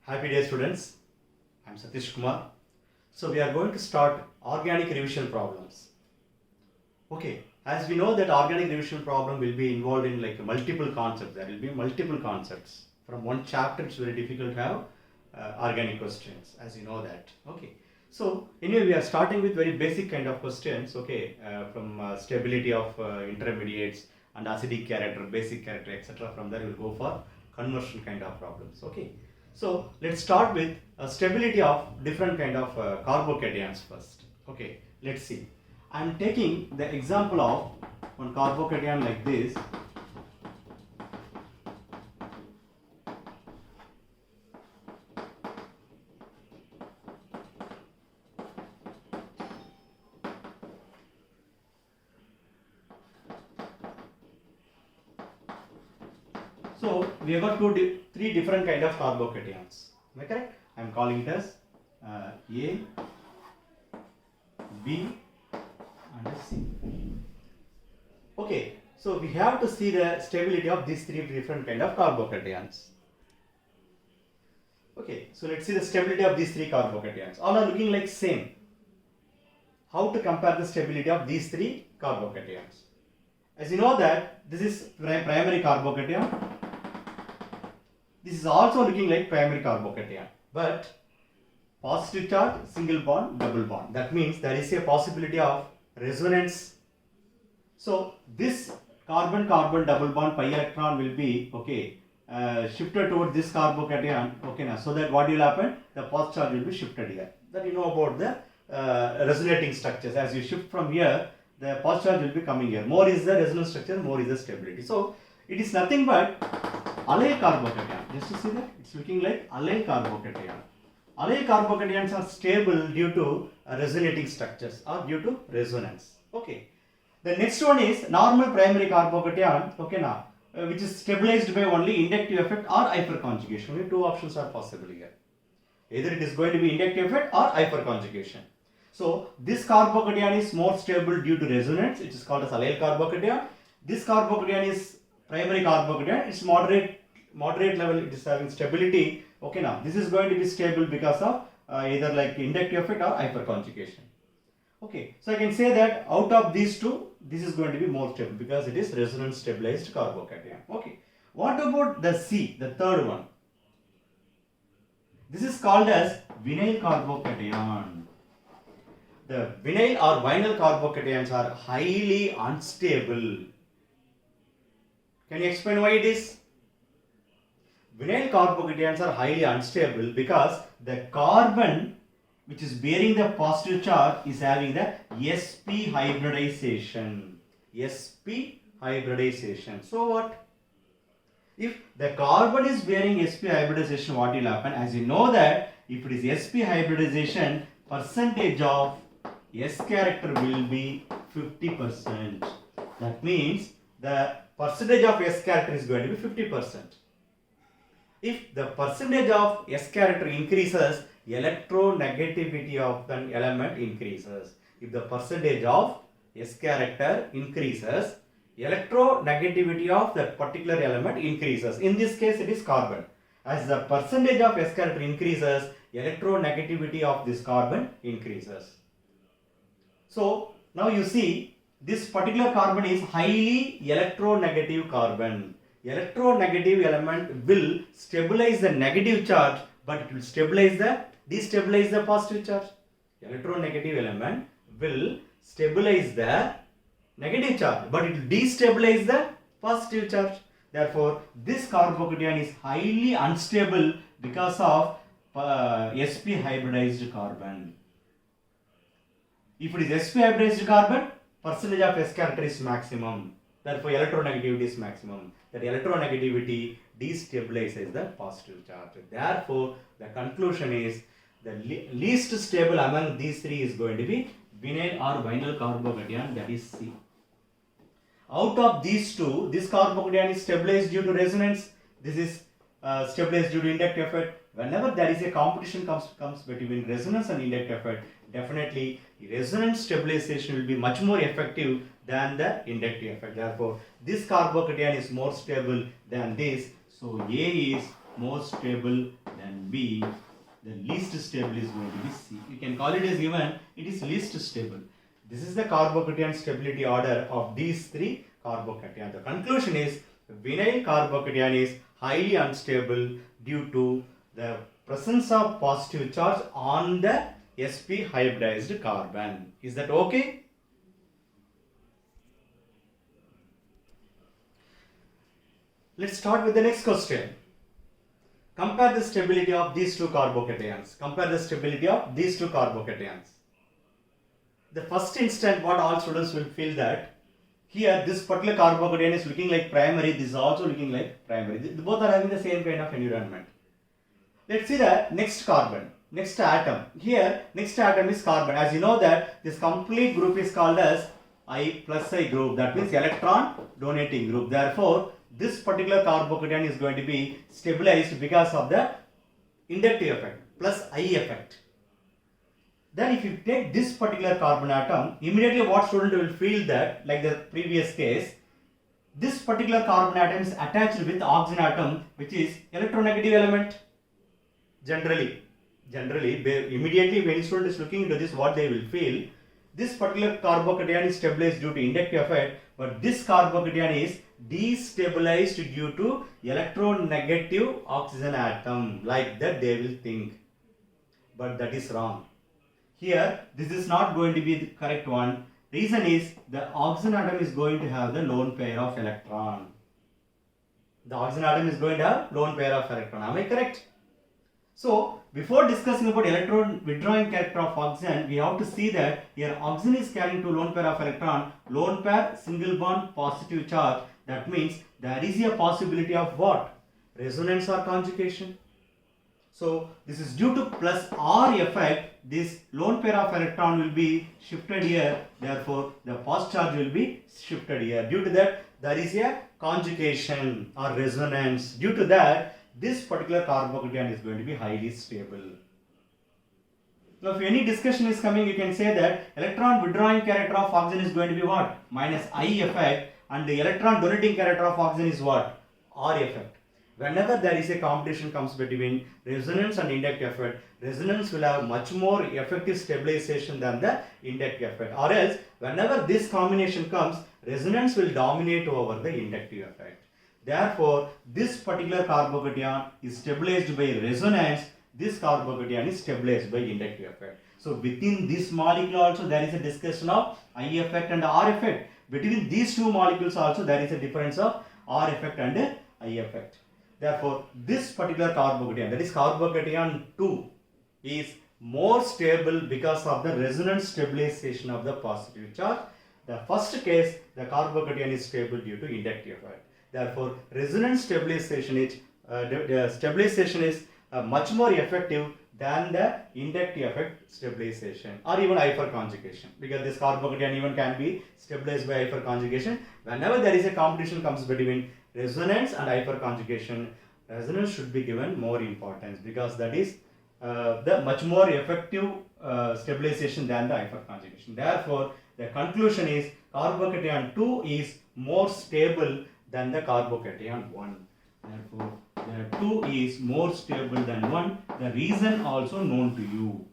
Happy day students, I am Satish Kumar. So we are going to start organic revision problems. Okay, as we know that organic revision problem will be involved in like multiple concepts. There will be multiple concepts. From one chapter it's very difficult to have organic questions, as you know that. Okay, so anyway we are starting with very basic kind of questions. Okay, from stability of intermediates and acidic character, basic character, etc. From there we will go for conversion kind of problems. Okay. So let's start with stability of different kind of carbocations first. Okay, let's see. I am taking the example of one carbocation like this. So we have got three different kind of carbocations. Am I correct? I am calling it as A, B and C. Okay, so we have to see the stability of these three different kind of carbocations. Okay, so let's see the stability of these three carbocations. All are looking like same. How to compare the stability of these three carbocations? As you know that this is primary carbocation. This is also looking like primary carbocation, but positive charge, single bond, double bond. That means there is a possibility of resonance. So this carbon-carbon double bond pi electron will be shifted toward this carbocation. Okay, now so that what will happen? The positive charge will be shifted here. That you know about the resonating structures. As you shift from here, the positive charge will be coming here. More is the resonance structure, more is the stability. So it is nothing but allyl carbocation. Just to see that it's looking like allyl carbocation. Allyl carbocations are stable due to resonating structures or due to resonance. Okay. The next one is normal primary carbocation. Okay, now which is stabilized by only inductive effect or hyperconjugation. Only two options are possible here. Either it is going to be inductive effect or hyperconjugation. So this carbocation is more stable due to resonance. It is called as allyl carbocation. This carbocation is primary carbocation. It's moderate level. It is having stability. Okay, now this is going to be stable because of either like inductive effect or hyperconjugation. Okay, so I can say that out of these two, this is going to be more stable because it is resonance stabilized carbocation. Okay, what about the C, the third one? This is called as vinyl carbocation. The vinyl or vinyl carbocations are highly unstable. Can you explain why it is? Vinyl carbocations are highly unstable because the carbon which is bearing the positive charge is having the sp hybridization. sp hybridization. So what? If the carbon is bearing sp hybridization, what will happen? As you know that if it is sp hybridization, percentage of S character will be 50%. That means the percentage of S character is going to be 50%. If the percentage of S character increases, electronegativity of an element increases. If the percentage of S character increases, electronegativity of that particular element increases. In this case, it is carbon. As the percentage of S character increases, electronegativity of this carbon increases. So now you see this particular carbon is highly electronegative carbon. Electronegative element will stabilize the negative charge, but it will destabilize the positive charge. Electronegative element will stabilize the negative charge, but it will destabilize the positive charge. Therefore, this carbocation is highly unstable because of sp hybridized carbon. If it is sp hybridized carbon, percentage of S character is maximum. Therefore, electronegativity is maximum. That electronegativity destabilizes the positive charge. Therefore, the conclusion is the least stable among these three is going to be vinyl or vinyl carbocation, that is C. Out of these two, this carbocation is stabilized due to resonance. This is stabilized due to inductive effect. Whenever there is a competition comes between resonance and inductive effect, definitely resonance stabilization will be much more effective than the inductive effect. Therefore, this carbocation is more stable than this. So A is more stable then B, the least stable is going to be C. You can call it as even, it is least stable. This is the carbocation stability order of these three carbocation. The conclusion is vinyl carbocation is highly unstable due to the presence of positive charge on the sp hybridized carbon. Is that okay? Let's start with the next question. Compare the stability of these two carbocations. Compare the stability of these two carbocations. The first instant, what all students will feel that here this particular carbocation is looking like primary, this is also looking like primary. Both are having the same kind of environment. Let's see the next carbon, next atom. Here, next atom is carbon. As you know that this complete group is called as I plus I group. That means electron donating group. Therefore, this particular carbocation is going to be stabilized because of the inductive effect plus I effect. Then if you take this particular carbon atom, immediately what student will feel that, like the previous case, this particular carbon atom is attached with oxygen atom, which is electronegative element. Generally, immediately when student is looking into this, what they will feel, this particular carbocation is stabilized due to inductive effect, but this carbocation is destabilized due to electronegative oxygen atom. Like that they will think, but that is wrong. Here, this is not going to be the correct one. Reason is the oxygen atom is going to have the lone pair of electron. The oxygen atom is going to have lone pair of electron. Am I correct? So, before discussing about electron withdrawing character of oxygen, we have to see that here oxygen is carrying two lone pair of electron, lone pair, single bond, positive charge. That means there is a possibility of what? Resonance or conjugation. So, this is due to plus R effect, this lone pair of electron will be shifted here, therefore the positive charge will be shifted here. Due to that, there is a conjugation or resonance. Due to that, this particular carbocation is going to be highly stable. Now, if any discussion is coming, you can say that electron withdrawing character of oxygen is going to be what? Minus I effect, and the electron donating character of oxygen is what? R effect. Whenever there is a competition comes between resonance and inductive effect, resonance will have much more effective stabilization than the inductive effect. Or else, whenever this combination comes, resonance will dominate over the inductive effect. Therefore, this particular carbocation is stabilized by resonance, this carbocation is stabilized by inductive effect. So, within this molecule also there is a discussion of I effect and R effect. Between these two molecules also there is a difference of R effect and I effect. Therefore, this particular carbocation, that is carbocation 2, is more stable because of the resonance stabilization of the positive charge. The first case, the carbocation is stable due to inductive effect. Therefore, resonance stabilization is much more effective than the inductive effect stabilization or even hyperconjugation, because this carbocation even can be stabilized by hyperconjugation. Whenever there is a competition comes between resonance and hyperconjugation, resonance should be given more importance because that is the much more effective stabilization than the hyperconjugation. Therefore, the conclusion is carbocation 2 is more stable than the carbocation 1. Therefore, the 2 is more stable than 1. The reason also known to you.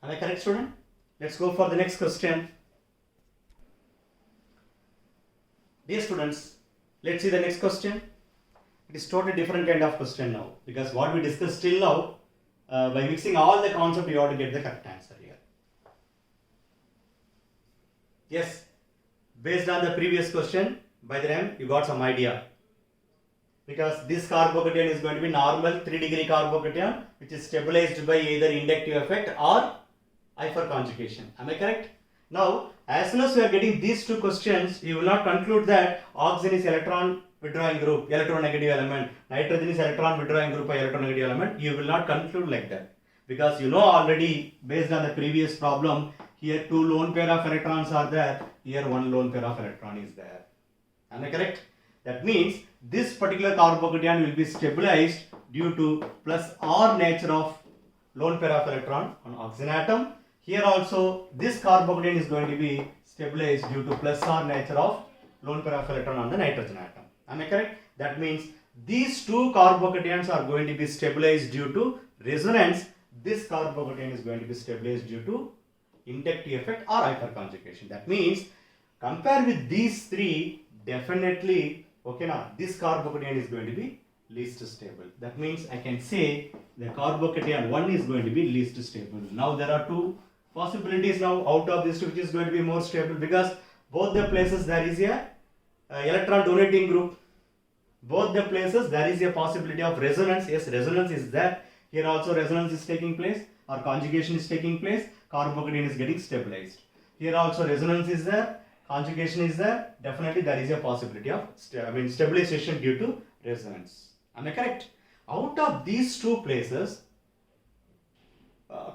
Am I correct, student? Let's go for the next question. Dear students, let's see the next question. It is totally different kind of question now, because what we discussed till now, by mixing all the concepts, you have to get the correct answer here. Yes, based on the previous question, by the time you got some idea. Because this carbocation is going to be normal 3-degree carbocation, which is stabilized by either inductive effect or hyperconjugation. Am I correct? Now, as soon as we are getting these two questions, you will not conclude that oxygen is electron withdrawing group, electronegative element, nitrogen is electron withdrawing group by electronegative element. You will not conclude like that, because you know already based on the previous problem, here 2 lone pair of electrons are there, here 1 lone pair of electron is there. Am I correct? That means this particular carbocation will be stabilized due to plus R nature of lone pair of electron on oxygen atom. Here also this carbocation is going to be stabilized due to plus R nature of lone pair of electron on the nitrogen atom. Am I correct? That means these two carbocations are going to be stabilized due to resonance. This carbocation is going to be stabilized due to inductive effect or hyperconjugation. That means, compare with these three, definitely, okay, now this carbocation is going to be least stable. That means I can say the carbocation 1 is going to be least stable. Now there are two possibilities now out of this which is going to be more stable, because both the places there is a electron donating group. Both the places there is a possibility of resonance. Yes, resonance is there. Here also resonance is taking place or conjugation is taking place. Carbocation is getting stabilized. Here also resonance is there, conjugation is there. Definitely there is a possibility of stabilization due to resonance. Am I correct? Out of these two places,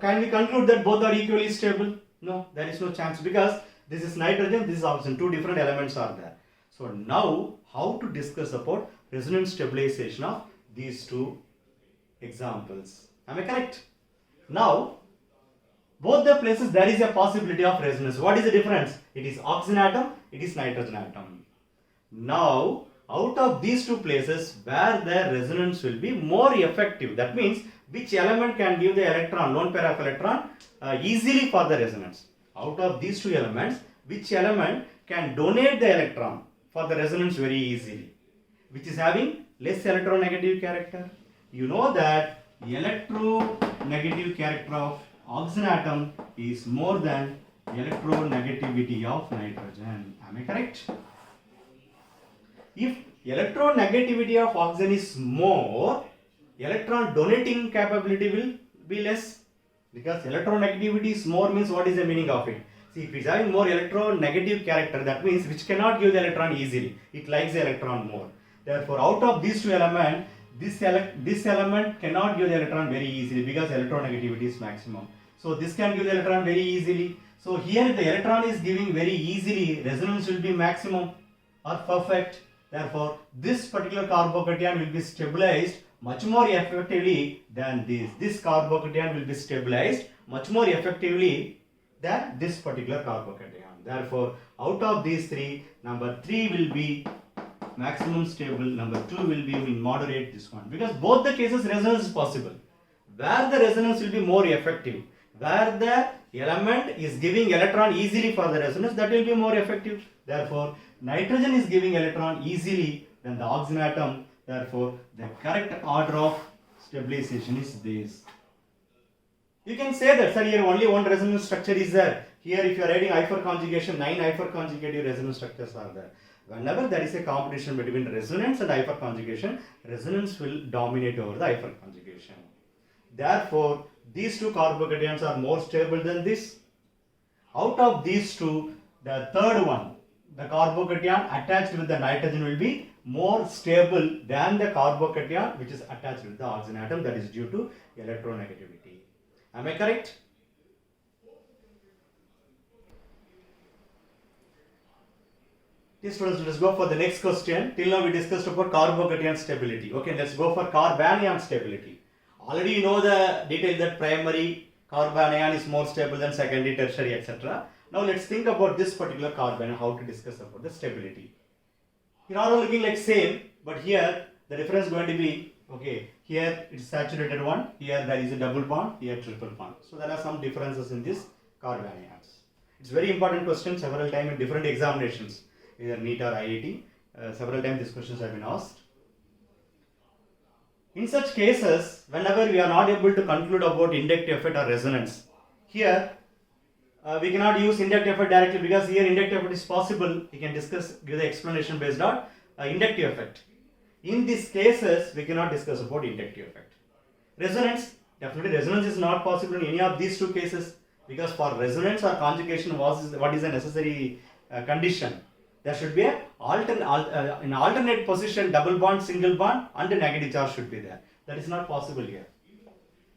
can we conclude that both are equally stable? No, there is no chance, because this is nitrogen, this is oxygen. Two different elements are there. So now, how to discuss about resonance stabilization of these two examples? Am I correct? Now, both the places there is a possibility of resonance. What is the difference? It is oxygen atom, it is nitrogen atom. Now, out of these two places where the resonance will be more effective, that means which element can give the electron, lone pair of electron easily for the resonance. Out of these two elements, which element can donate the electron for the resonance very easily, which is having less electronegative character. You know that electronegative character of oxygen atom is more than electronegativity of nitrogen. Am I correct? If electronegativity of oxygen is more, electron donating capability will be less, because electronegativity is more means what is the meaning of it? See, if it is having more electronegative character, that means which cannot give the electron easily. It likes the electron more. Therefore, out of these two elements, this element cannot give the electron very easily, because electronegativity is maximum. So this can give the electron very easily. So here if the electron is giving very easily, resonance will be maximum or perfect. Therefore, this particular carbocation will be stabilized much more effectively than this. This carbocation will be stabilized much more effectively than this particular carbocation. Therefore, out of these three, number 3 will be maximum stable, number 2 will be in moderate, this one. Because both the cases resonance is possible. Where the resonance will be more effective, where the element is giving electron easily for the resonance, that will be more effective. Therefore, nitrogen is giving electron easily than the oxygen atom. Therefore, the correct order of stabilization is this. You can say that, sir, here only one resonance structure is there. Here, if you are writing hyperconjugation, 9 hyperconjugative resonance structures are there. Whenever there is a competition between resonance and hyperconjugation, resonance will dominate over the hyperconjugation. Therefore, these two carbocations are more stable than this. Out of these two, the third one, the carbocation attached with the nitrogen will be more stable than the carbocation which is attached with the oxygen atom, that is due to electronegativity. Am I correct? Okay, students, let's go for the next question. Till now we discussed about carbocation stability. Okay, let's go for carbanion stability. Already you know the detail that primary carbanion is more stable than secondary, tertiary, etc. Now let's think about this particular carbanion, how to discuss about the stability. Here all are looking like same, but here the difference is going to be, okay, here it's saturated one, here there is a double bond, here triple bond. So there are some differences in this carbanions. It's very important question, several times in different examinations, either NEET or IIT. Several times these questions have been asked. In such cases, whenever we are not able to conclude about inductive effect or resonance, here we cannot use inductive effect directly, because here inductive effect is possible. We can discuss, give the explanation based on inductive effect. In these cases, we cannot discuss about inductive effect. Resonance, definitely resonance is not possible in any of these two cases, because for resonance or conjugation, what is a necessary condition? There should be an alternate position, double bond, single bond, and a negative charge should be there. That is not possible here,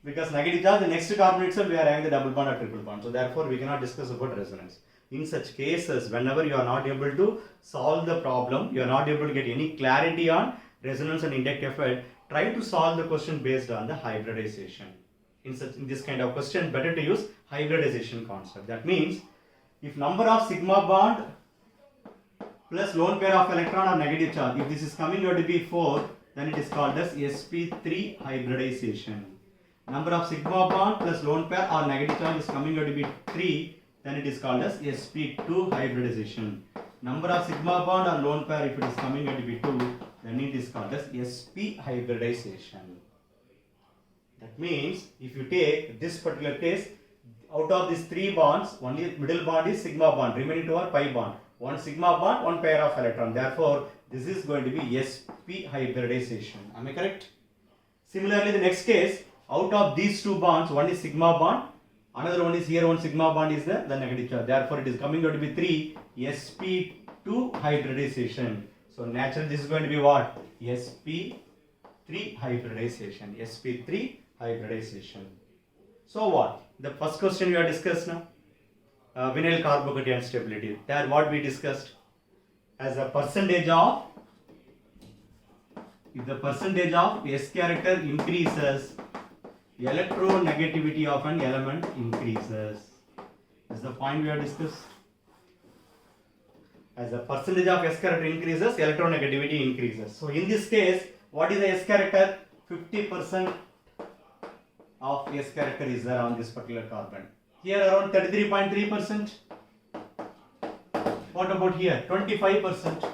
because negative charge, the next carbon itself, we are having the double bond or triple bond. So therefore, we cannot discuss about resonance. In such cases, whenever you are not able to solve the problem, you are not able to get any clarity on resonance and inductive effect, try to solve the question based on the hybridization. In this kind of question, better to use hybridization concept. That means, if number of sigma bond plus lone pair of electron or negative charge, if this is coming out to be 4, then it is called as sp3 hybridization. Number of sigma bond plus lone pair or negative charge is coming out to be 3, then it is called as sp2 hybridization. Number of sigma bond or lone pair, if it is coming out to be 2, then it is called as sp hybridization. That means if you take this particular case, out of these 3 bonds, only middle bond is sigma bond, remaining 2 are pi bond. One sigma bond, one pair of electron. Therefore, this is going to be sp hybridization. Am I correct? Similarly, the next case, out of these 2 bonds, one is sigma bond, another one is here, one sigma bond is the negative charge. Therefore, it is coming out to be 3 sp2 hybridization. So, naturally, this is going to be what? sp3 hybridization. sp3 hybridization. So what? The first question we have discussed now. Vinyl carbocation stability. There what we discussed as a percentage of, if the percentage of S character increases, electronegativity of an element increases. This is the point we have discussed. As the percentage of S character increases, electronegativity increases. So in this case, what is the S character? 50% of S character is there on this particular carbon. Here around 33.3%. What about here? 25%.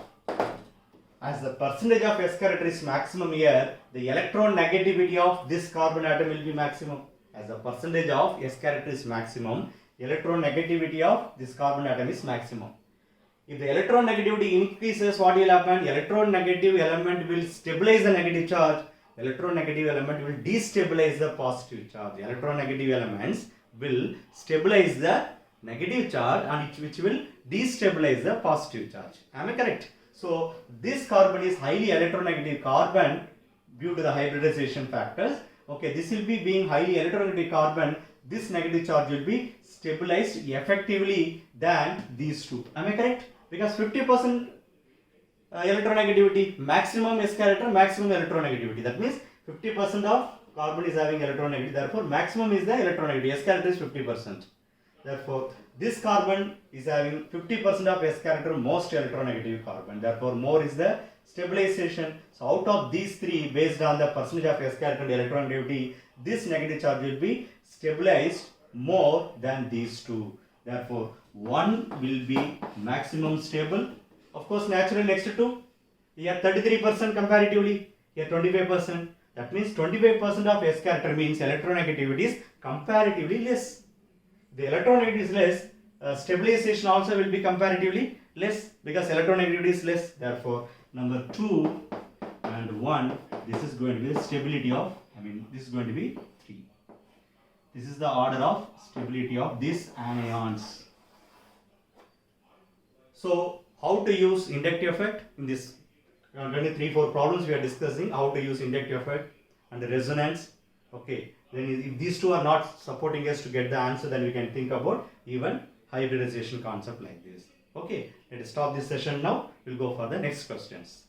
As the percentage of S character is maximum here, the electronegativity of this carbon atom will be maximum. As the percentage of S character is maximum, electronegativity of this carbon atom is maximum. If the electronegativity increases, what will happen? Electronegative element will stabilize the negative charge. Electronegative element will destabilize the positive charge. Electronegative elements will stabilize the negative charge and which will destabilize the positive charge. Am I correct? So this carbon is highly electronegative carbon due to the hybridization factors. Okay, this will be being highly electronegative carbon. This negative charge will be stabilized effectively than these two. Am I correct? Because 50% electronegativity, maximum S character, maximum electronegativity. That means 50% of carbon is having electronegativity. Therefore, maximum is the electronegativity. S character is 50%. Therefore, this carbon is having 50% of S character, most electronegative carbon. Therefore, more is the stabilization. So, out of these three, based on the percentage of S character and electronegativity, this negative charge will be stabilized more than these two. Therefore, one will be maximum stable. Of course, naturally next to two, here 33% comparatively, here 25%. That means 25% of S character means electronegativity is comparatively less. The electronegativity is less, stabilization also will be comparatively less because electronegativity is less. Therefore, number 2 and 1, this is going to be the stability of, this is going to be 3. This is the order of stability of these anions. So, how to use inductive effect in this 3-4 problems we are discussing, how to use inductive effect and the resonance. Okay, then if these two are not supporting us to get the answer, then we can think about even hybridization concept like this. Okay, let us stop this session now. We'll go for the next questions.